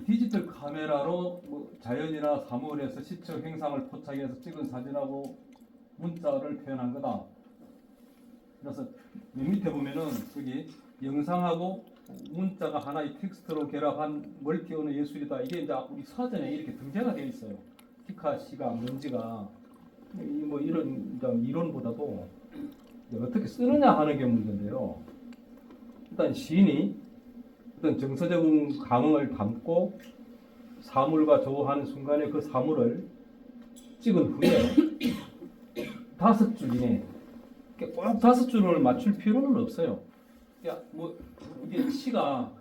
디지털 카메라로 뭐 자연이나 사물에서 시적 행상을 포착해서 찍은 사진하고 문자를 표현한 거다. 그래서 맨 밑에 보면은 여기 영상하고 문자가 하나의 텍스트로 결합한 멀티 언어 예술이다. 이게 이제 우리 사전에 이렇게 등재가 되어 있어요. 피카시가 뭔지가 뭐 이런 이론보다도 어떻게 쓰느냐 하는 게 문제인데요. 일단 시인이 어떤 정서적인 감흥을 담고 사물과 조화하는 순간에 그 사물을 찍은 후에 5줄 이내 꼭 5줄을 맞출 필요는 없어요. 뭐 이게 시가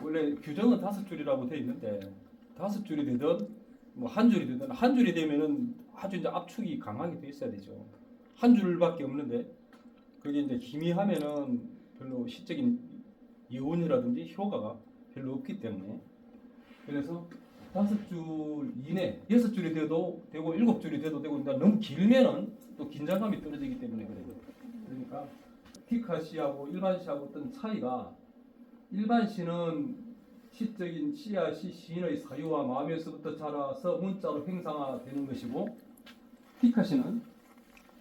원래 규정은 5줄이라고 되어 있는데 5줄이 되든 뭐 한 줄이 되든 한 줄이 되면은 아주 이제 압축이 강하게 돼 있어야 되죠. 한 줄밖에 없는데 그게 이제 희미하면은 별로 시적인 여운이라든지 효과가 별로 없기 때문에 그래서 5줄 이내 6줄이 돼도 되고 7줄이 돼도 되고 너무 길면은 또 긴장감이 떨어지기 때문에 그래요. 그러니까 티카 시하고 일반 시하고 어떤 차이가 일반 시는 시적인 시야 시인의 사유와 마음에서부터 자라서 문자로 행상화되는 것이고 티카 시는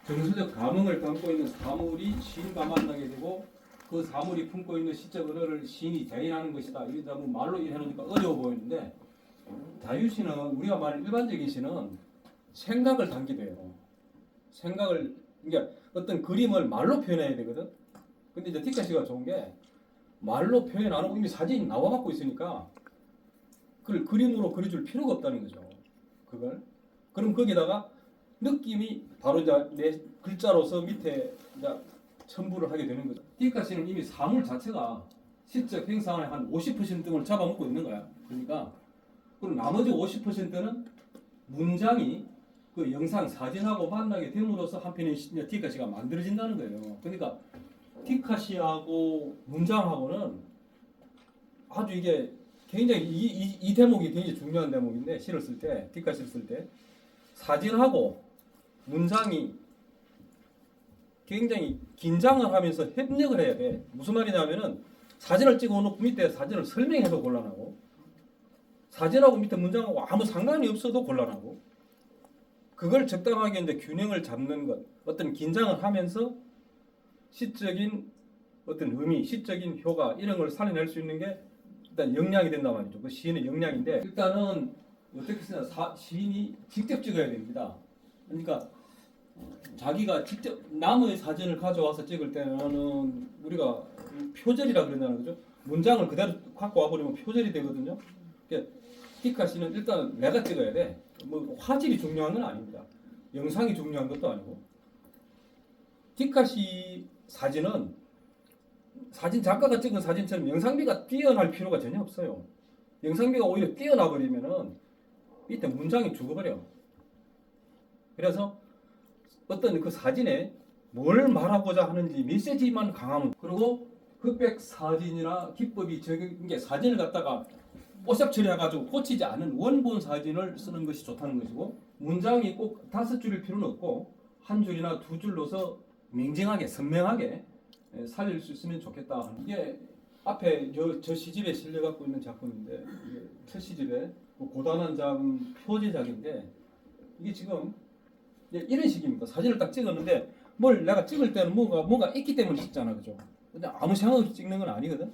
정서적 감흥을 담고 있는 사물이 시인과 만나게 되고 그 사물이 품고 있는 시적 언어를 시인이 재현하는 것이다. 이게 너무 말로 해놓으니까 어려워 보이는데 자유시는 우리가 말하는 일반적인 시는 생각을 담기도 해요. 생각을 그러니까 어떤 그림을 말로 표현해야 되거든. 근데 이제 티카시가 좋은 게 말로 표현 안 하고 이미 사진이 나와 갖고 있으니까 그걸 그림으로 그려줄 필요가 없다는 거죠. 그걸 그럼 거기다가 느낌이 바로 이제 내 글자로서 밑에 이제 첨부를 하게 되는 거죠. 티카시는 이미 사물 자체가 시적 행상의 한 50% 등을 잡아먹고 있는 거야. 그러니까 그리고 나머지 50%는 문장이 그 영상 사진하고 만나게 됨으로써 한편의 티카시가 만들어진다는 거예요. 그러니까 티카시하고 문장하고는 아주 이게 굉장히 이 대목이 굉장히 중요한 대목인데 시를 쓸 때 티카시를 쓸 때 사진하고 문장이 굉장히 긴장을 하면서 협력을 해야 돼. 무슨 말이냐면은 사진을 찍어 놓고 밑에 사진을 설명해도 곤란하고 사진하고 밑에 문장하고 아무 상관이 없어도 곤란하고 그걸 적당하게 이제 균형을 잡는 것 어떤 긴장을 하면서 시적인 어떤 의미, 시적인 효과 이런 걸 살려낼 수 있는 게 일단 역량이 된단 말이죠. 그 시인의 역량인데 일단은 어떻게 쓰냐 시인이 직접 찍어야 됩니다. 그러니까 자기가 직접 남의 사진을 가져와서 찍을 때는 우리가 표절이라 그러잖아요. 그죠? 문장을 그대로 갖고 와버리면 표절이 되거든요. 그러니까 티카시는 일단 내가 찍어야 돼. 뭐 화질이 중요한 건 아닙니다. 영상이 중요한 것도 아니고. 티카시 사진은 사진 작가가 찍은 사진처럼 영상미가 뛰어날 필요가 전혀 없어요. 영상미가 오히려 뛰어나 버리면은 밑에 문장이 죽어버려. 그래서 어떤 그 사진에 뭘 말하고자 하는지 메시지만 강하면 그리고 흑백 사진이나 기법이 적은 게 사진을 갖다가 뽀샵 처리해가지고 고치지 않은 원본 사진을 쓰는 것이 좋다는 것이고 문장이 꼭 5줄일 필요는 없고 한 줄이나 2줄로서 맹징하게 선명하게 살릴 수 있으면 좋겠다. 이게 앞에 저 시집에 실려 갖고 있는 작품인데 첫 시집에 고단한 작은 표제작인데 이게 지금 이런 식입니다. 사진을 딱 찍었는데 뭘 내가 찍을 때는 뭔가 있기 때문에 찍잖아, 그죠? 근데 아무 생각 없이 찍는 건 아니거든.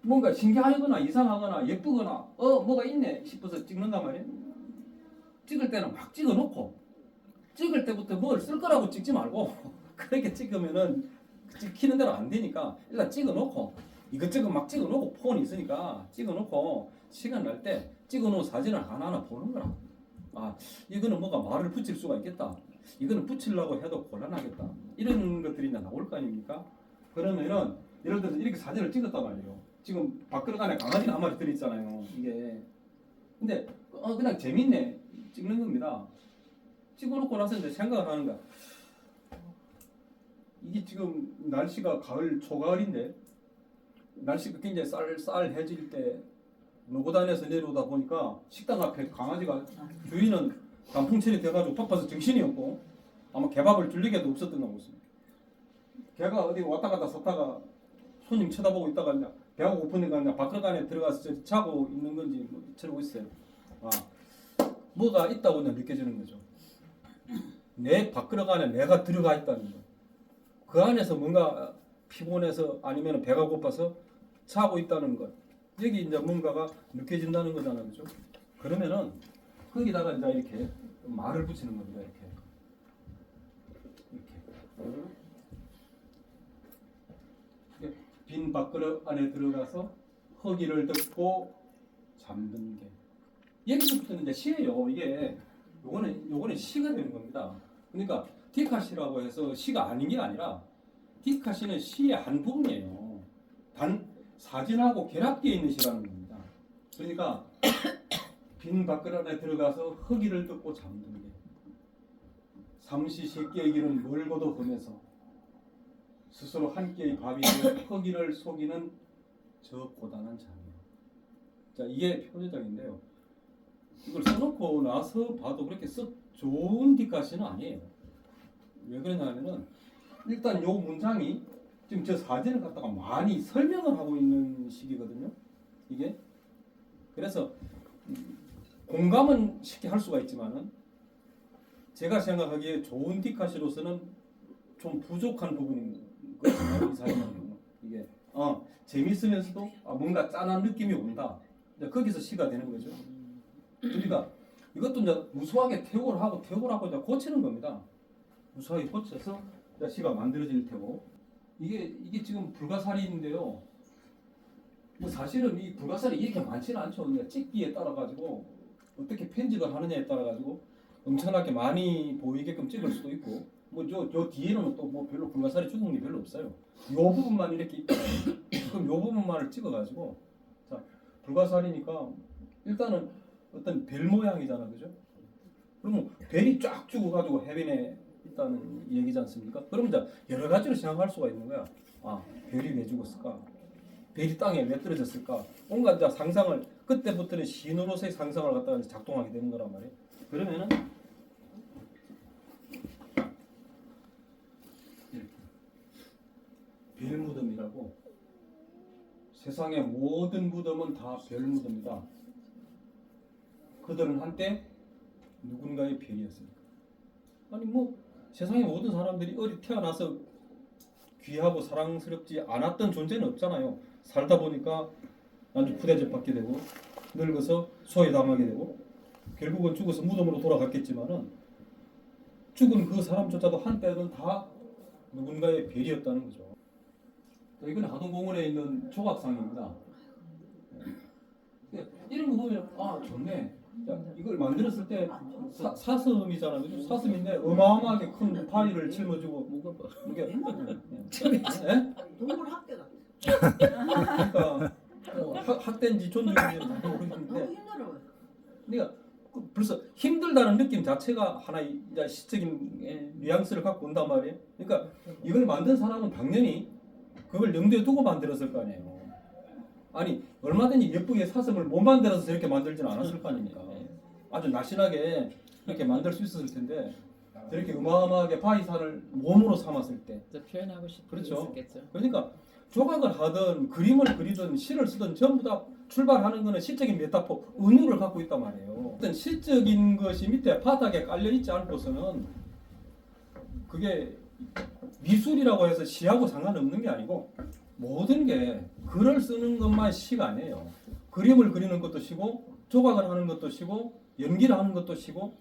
뭔가 신기하거나 이상하거나 예쁘거나 뭐가 있네 싶어서 찍는단 말이야. 찍을 때는 막 찍어놓고 찍을 때부터 뭘 쓸 거라고 찍지 말고 그렇게 찍으면은 찍히는 대로 안 되니까 일단 찍어놓고 이것저것 막 찍어놓고 폰이 있으니까 찍어놓고 시간 날 때 찍어놓은 사진을 하나하나 보는 거라. 아 이거는 뭐가 말을 붙일 수가 있겠다. 이거는 붙이려고 해도 곤란하겠다. 이런 것들이 이제 나올 거 아닙니까? 그러면은 예를 들어서 이렇게 사진을 찍었단 말이에요. 지금 밖으로 안에 강아지가 한 마리 들어있잖아요. 이게 근데 그냥 재밌네 찍는 겁니다. 찍어놓고 나서 이제 생각을 하는 거야. 이게 지금 날씨가 가을 초가을인데 날씨가 굉장히 쌀쌀해질 때 노고단에서 내려오다 보니까 식당 앞에 강아지가 주인은 단풍철이 돼가지고 바빠서 정신이 없고 아마 개밥을 줄 얘기도 없었던 것 같습니다. 걔가 어디 왔다 갔다 섰다가 손님 쳐다보고 있다가 이제 배가 고프니까 그냥 밥그릇 안에 들어가서 자고 있는 건지 뭐 저러고 있어요. 아, 뭐가 있다고 그냥 느껴지는 거죠. 내 밥그릇 안에 내가 들어가 있다는 거. 그 안에서 뭔가 피곤해서 아니면 배가 고파서 자고 있다는 것. 여기 이제 뭔가가 느껴진다는 거잖아요, 그죠? 그러면은 거기다가 이제 이렇게 말을 붙이는 겁니다, 이렇게. 빈 밥그릇 안에 들어가서 허기를 듣고 잠든 게. 여기서부터는 이제 시예요. 이게 요거는 시가 되는 겁니다. 그러니까 디카시라고 해서 시가 아닌 게 아니라 디카시는 시의 한 부분이에요. 단 사진하고 결합되어 있는 시라는 겁니다. 그러니까 빈 밥그릇 안에 들어가서 허기를 듣고 잠든 게. 삼시 세끼의 길은 멀고도 험해서 스스로 한 끼의 밥이 허기를 속이는 저 고단한 잠이요. 자, 이게 표제적인데요. 이걸 써놓고 나서 봐도 그렇게 썩 좋은 뒷가시는 아니에요. 왜 그러냐면은 일단 요 문장이 지금 저 사진을 갖다가 많이 설명을 하고 있는 시기거든요. 이게 그래서 공감은 쉽게 할 수가 있지만은 제가 생각하기에 좋은 뒷가시로서는 좀 부족한 부분인 거예요. 이 사진은 이게 재밌으면서도 뭔가 짠한 느낌이 온다. 이제 거기서 시가 되는 거죠. 그러니까 이것도 이제 무수하게 퇴고를 하고 이제 고치는 겁니다. 무수하게 고쳐서 이제 시가 만들어질 테고 이게 지금 불가사리인데요. 뭐 사실은 이 불가사리 이렇게 많지는 않죠. 그냥 찍기에 따라 가지고 어떻게 편집을 하느냐에 따라 가지고 엄청나게 많이 보이게끔 찍을 수도 있고 저 뒤에는 또 뭐 별로 불가사리 찍은 게 별로 없어요. 요 부분만 이렇게 있고 그럼 요 부분만을 찍어가지고 자 불가사리니까 일단은 어떤 별 모양이잖아, 그죠? 그러면 별이 쫙 죽어가지고 해변에 있다는 얘기지 않습니까? 그럼 이제 여러 가지로 생각할 수가 있는 거야. 아, 별이 왜 죽었을까? 별이 땅에 왜 떨어졌을까? 온갖 이제 상상을 그때부터는 신으로서의 상상을 갖다가 작동하게 되는 거란 말이에요. 그러면은 별 무덤이라고 세상의 모든 무덤은 다 별 무덤이다. 그들은 한때 누군가의 별이었습니다. 아니 뭐 세상의 모든 사람들이 어디 태어나서 귀하고 사랑스럽지 않았던 존재는 없잖아요. 살다 보니까 아주 푸대접 받게 되고 늙어서 소외당하게 되고 결국은 죽어서 무덤으로 돌아갔겠지만은 죽은 그 사람조차도 한때는 다 누군가의 별이었다는 거죠. 이건 하동공원에 있는 조각상입니다. 이런 거 보면 좋네. 이걸 만들었을 때 사슴이잖아요. 그죠? 사슴인데 어마어마하게 큰 파리를 짊어지고 이게 동물 학대 같아. 그러니까 학대인지 존중인지 모르겠는데 그러니까 벌써 힘들다는 느낌 자체가 하나의 이제 시적인 뉘앙스를 갖고 온단 말이에요. 그러니까 이걸 만든 사람은 당연히 그걸 염두에 두고 만들었을 거 아니에요. 아니 얼마든지 예쁘게 사슴을 못 만들어서 저렇게 만들지는 않았을 거 아닙니까. 아주 날씬하게 이렇게 만들 수 있었을 텐데 저렇게 어마어마하게 바위산을 몸으로 삼았을 때 표현하고 싶은 그렇죠. 게 있었겠죠. 그러니까 조각을 하든 그림을 그리든 시를 쓰든 전부 다 출발하는 것은 시적인 메타포, 은유를 갖고 있단 말이에요. 어떤 시적인 것이 밑에 바닥에 깔려 있지 않고서는 그게 미술이라고 해서 시하고 상관없는 게 아니고 모든 게 글을 쓰는 것만 시가 아니에요. 그림을 그리는 것도 시고 조각을 하는 것도 시고 연기를 하는 것도 시고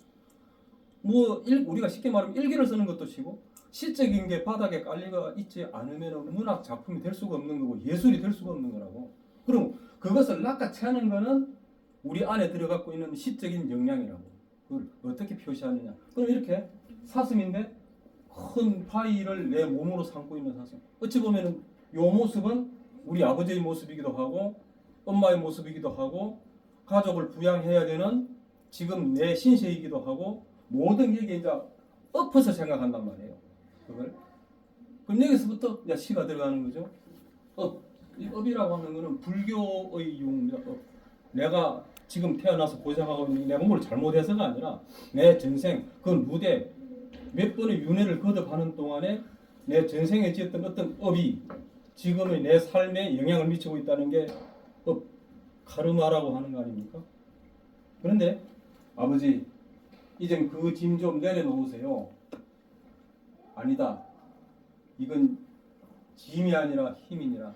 우리가 쉽게 말하면 일기를 쓰는 것도 시고 시적인 게 바닥에 깔려 있지 않으면 문학 작품이 될 수가 없는 거고 예술이 될 수가 없는 거라고. 그럼 그것을 낚아채는 거는 우리 안에 들어갖고 있는 시적인 역량이라고. 그걸 어떻게 표시하느냐. 그럼 이렇게 사슴인데 큰 파이를 내 몸으로 삼고 있는 사슴. 어찌 보면은 이 모습은 우리 아버지의 모습이기도 하고 엄마의 모습이기도 하고 가족을 부양해야 되는 지금 내 신세이기도 하고 모든 게 이제 엎어서 생각한단 말이에요. 그걸. 그럼 여기서부터 이제 시가 들어가는 거죠. 이 업이라고 하는 거는 불교의 용어입니다. 내가 지금 태어나서 고생하고 있는 내 몸을 잘못해서가 아니라 내 전생 그 무대 몇 번의 윤회를 거듭하는 동안에 내 전생에 지었던 어떤 업이 지금의 내 삶에 영향을 미치고 있다는 게 카르마라고 하는 거 아닙니까? 그런데 아버지 이젠 그 짐 좀 내려놓으세요. 아니다. 이건 짐이 아니라 힘이니라.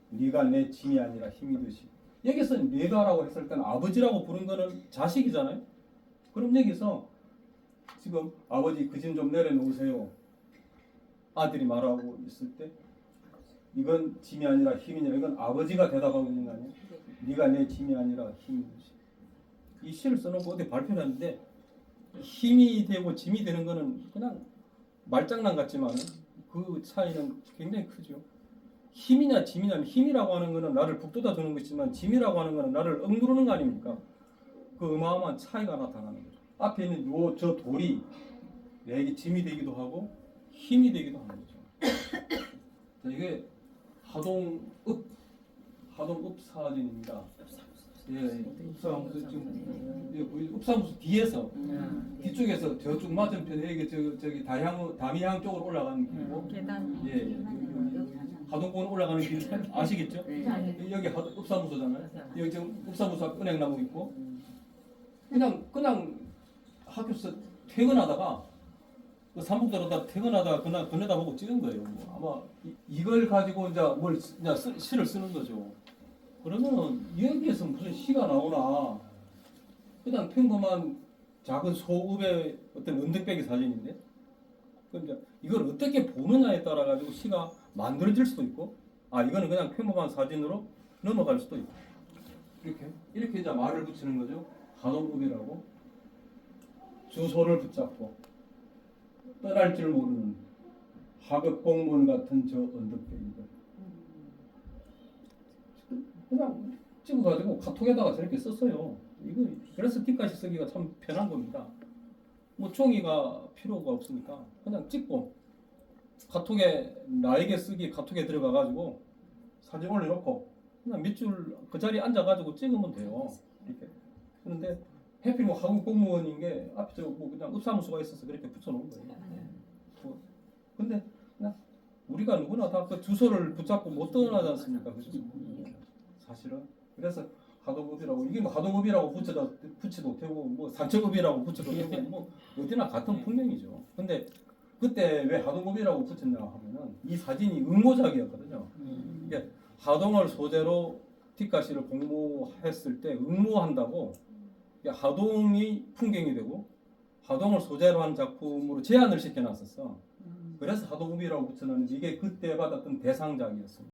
네가 내 짐이 아니라 힘이듯이. 여기서 네가라고 했을 때는 아버지라고 부른 거는 자식이잖아요. 그럼 여기서 지금 아버지 그 짐 좀 내려놓으세요. 아들이 말하고 있을 때 이건 짐이 아니라 힘이냐. 이건 아버지가 대답하고 있는 거 아니에요. 네가 내 짐이 아니라 힘이듯이. 이 시를 써놓고 어디 발표를 하는데 힘이 되고 짐이 되는 거는 그냥 말장난 같지만 그 차이는 굉장히 크죠. 힘이냐 짐이냐. 힘이라고 하는 거는 나를 북돋아 주는 것이지만 짐이라고 하는 거는 나를 억누르는 거 아닙니까? 그 어마어마한 차이가 나타나는 거죠. 앞에 있는 저 돌이 내게 짐이 되기도 하고 힘이 되기도 하는 거죠. 자, 이게 하동읍 사진입니다. 예, 읍사무소 지금 읍사무소 뒤에서 뒤쪽에서 저쪽 맞은편에 이게 저기 담이향 쪽으로 올라가는 길이고, 계단. 예, 하동공원 올라가는 길 아시겠죠? 여기 읍사무소잖아요. 여기 지금 읍사무소 앞 은행나무 있고, 그냥 학교에서 퇴근하다가 삼북도로다 퇴근하다가 그날 건네다 보고 찍은 거예요. 아마 이걸 가지고 이제 시를 쓰는 거죠. 그러면은 여기에서 무슨 시가 나오나? 그냥 평범한 작은 소읍의 어떤 언덕배기 사진인데, 그러니까 이걸 어떻게 보느냐에 따라 가지고 시가 만들어질 수도 있고, 이거는 그냥 평범한 사진으로 넘어갈 수도 있고, 이렇게 이제 말을 붙이는 거죠. 하동읍이라고 주소를 붙잡고 떠날 줄 모르는 하급 공무원 같은 저 언덕배기들. 그냥 찍어가지고 카톡에다가 저렇게 썼어요. 이거 그래서 뒷까지 쓰기가 참 편한 겁니다. 뭐 종이가 필요가 없으니까 그냥 찍고 카톡에 나에게 쓰기 카톡에 들어가가지고 사진 올려놓고 그냥 밑줄 그 자리에 앉아가지고 찍으면 돼요. 이렇게. 그런데 해필 뭐 한국 공무원인 게 앞에 뭐 그냥 읍사무소가 있어서 그렇게 붙여놓은 거예요. 근데 그냥 우리가 누구나 다 그 주소를 붙잡고 못 떠나지 않습니까? 그죠? 사실은. 그래서 하동읍이라고, 이게 뭐 하동읍이라고 붙여도 되고 뭐 산청읍이라고 붙여도 되고 뭐 어디나 같은 풍경이죠. 근데 그때 왜 하동읍이라고 붙였냐 하면은 이 사진이 응모작이었거든요. 이게 하동을 소재로 뒷가시를 공모했을 때 응모한다고 하동이 풍경이 되고 하동을 소재로 한 작품으로 제안을 시켜놨었어. 그래서 하동읍이라고 붙여놨는데 이게 그때 받았던 대상작이었습니다.